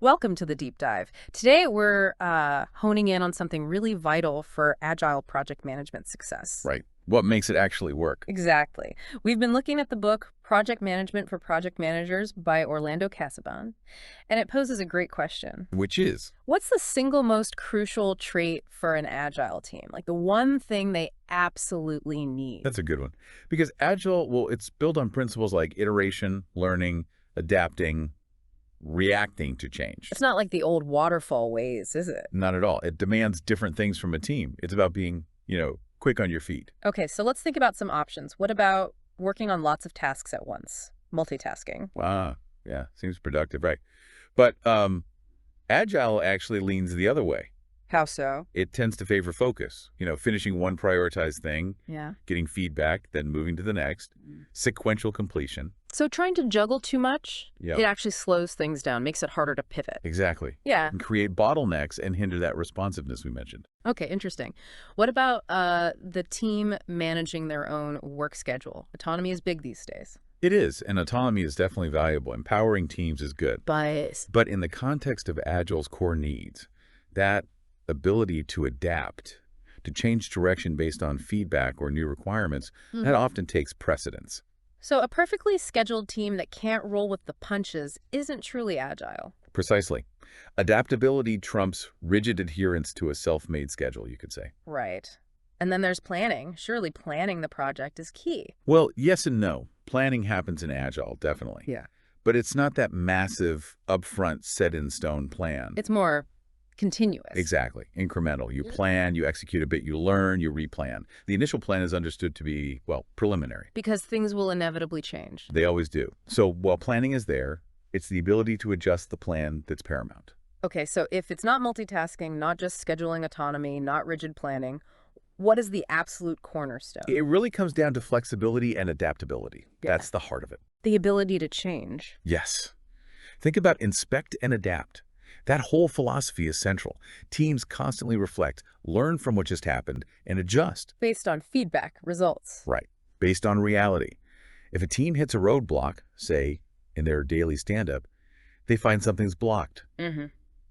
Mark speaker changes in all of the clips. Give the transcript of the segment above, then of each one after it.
Speaker 1: Welcome to the deep dive. Today we're honing in on something really vital for Agile project management success.
Speaker 2: Right. What makes it actually work?
Speaker 1: Exactly. We've been looking at the book Project Management for Project Managers by Orlando Casaban, and it poses a great question.
Speaker 2: Which is,
Speaker 1: What's the single most crucial trait for an Agile team? Like the one thing they absolutely need?
Speaker 2: that's a good one. Because Agile, well, it's built on principles like iteration, learning, adapting, reacting to change.
Speaker 1: It's not like the old waterfall ways, is it?
Speaker 2: Not at all. It demands different things from a team. It's about being, quick on your feet.
Speaker 1: Okay, so let's think about some options. What about working on lots of tasks at once? Multitasking.
Speaker 2: Ah, yeah, seems productive, right. But Agile actually leans the other way.
Speaker 1: How so?
Speaker 2: It tends to favor focus, finishing one prioritized thing,
Speaker 1: Yeah.
Speaker 2: getting feedback, then moving to the next, sequential completion.
Speaker 1: So trying to juggle too much,
Speaker 2: Yeah.
Speaker 1: it actually slows things down, makes it harder to pivot.
Speaker 2: Exactly.
Speaker 1: Yeah.
Speaker 2: And create bottlenecks and hinder that responsiveness we mentioned.
Speaker 1: Okay, interesting. What about the team managing their own work schedule? Autonomy is big these days.
Speaker 2: It is, and autonomy is definitely valuable. Empowering teams is good. But in the context of Agile's core needs, that ability to adapt, to change direction based on feedback or new requirements, that often takes precedence.
Speaker 1: So a perfectly scheduled team that can't roll with the punches isn't truly agile.
Speaker 2: Precisely. Adaptability trumps rigid adherence to a self-made schedule, you could say.
Speaker 1: Right. And then there's planning. Surely planning the project is key.
Speaker 2: Well, yes and no. Planning happens in Agile, definitely.
Speaker 1: Yeah.
Speaker 2: But it's not that massive, upfront, set-in-stone plan.
Speaker 1: It's more continuous.
Speaker 2: Exactly. Incremental. You plan, you execute a bit, you learn, you replan. The initial plan is understood to be, well, preliminary.
Speaker 1: Because things will inevitably change.
Speaker 2: They always do. So while planning is there, it's the ability to adjust the plan that's paramount.
Speaker 1: Okay, so if it's not multitasking, not just scheduling autonomy, not rigid planning, what is the absolute cornerstone?
Speaker 2: It really comes down to flexibility and adaptability.
Speaker 1: Yeah.
Speaker 2: That's the heart of it.
Speaker 1: The ability to change.
Speaker 2: Yes. Think about inspect and adapt. That whole philosophy is central. Teams constantly reflect, learn from what just happened, and adjust.
Speaker 1: Based on feedback, results.
Speaker 2: Right. Based on reality. If a team hits a roadblock, say, in their daily stand-up, they find something's blocked.
Speaker 1: Mm-hmm.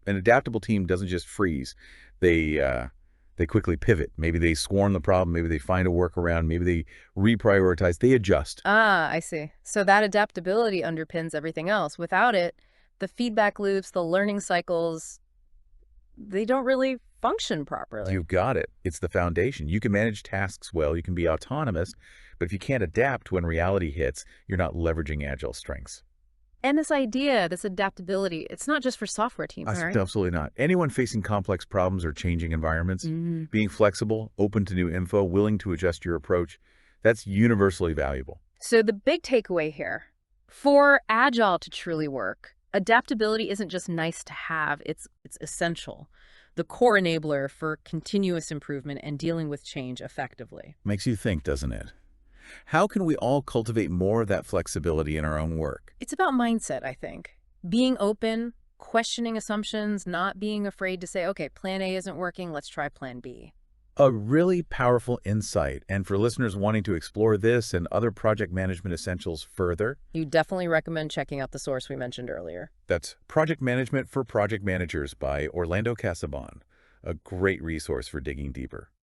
Speaker 2: An adaptable team doesn't just freeze. They quickly pivot. Maybe they swarm the problem. Maybe they find a workaround. Maybe they reprioritize. They adjust.
Speaker 1: Ah, I see. So that adaptability underpins everything else. Without it, the feedback loops, the learning cycles, they don't really function properly.
Speaker 2: You've got it. It's the foundation. You can manage tasks well. You can be autonomous. But if you can't adapt when reality hits, you're not leveraging Agile strengths.
Speaker 1: And this idea, this adaptability, it's not just for software teams, right?
Speaker 2: Absolutely not. Anyone facing complex problems or changing environments, being flexible, open to new info, willing to adjust your approach, that's universally valuable.
Speaker 1: So the big takeaway here, for Agile to truly work, adaptability isn't just nice to have, it's essential. The core enabler for continuous improvement and dealing with change effectively.
Speaker 2: Makes you think, doesn't it? How can we all cultivate more of that flexibility in our own work?
Speaker 1: It's about mindset, I think. Being open, questioning assumptions, not being afraid to say, okay, plan A isn't working, let's try plan B.
Speaker 2: A really powerful insight. And for listeners wanting to explore this and other project management essentials further,
Speaker 1: You definitely recommend checking out the source we mentioned earlier.
Speaker 2: that's Project Management for Project Managers by Orlando Casaban, a great resource for digging deeper.